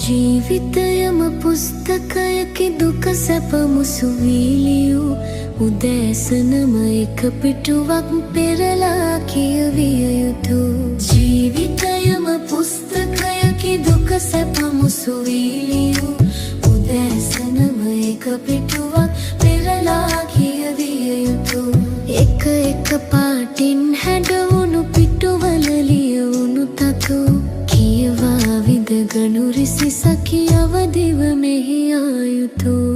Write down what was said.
ජීවිතයම පුස්තකයකි දුක සැප මුසු වීලියූ උදෑසනම එක පිටුවක් පෙරලා කියවිය යුතු ජීවිතයම පුස්තකයකි දුක සැප මුසු වීලියූ උදෑසනම එක පිටුවක් පෙරලා කියවිය යුතු එක එක පාටින් හැඩවුණු පිටුවල ලියවුණු තතු කියවා විදගනු රිසි සකි අවදිව මෙහි ආයුතු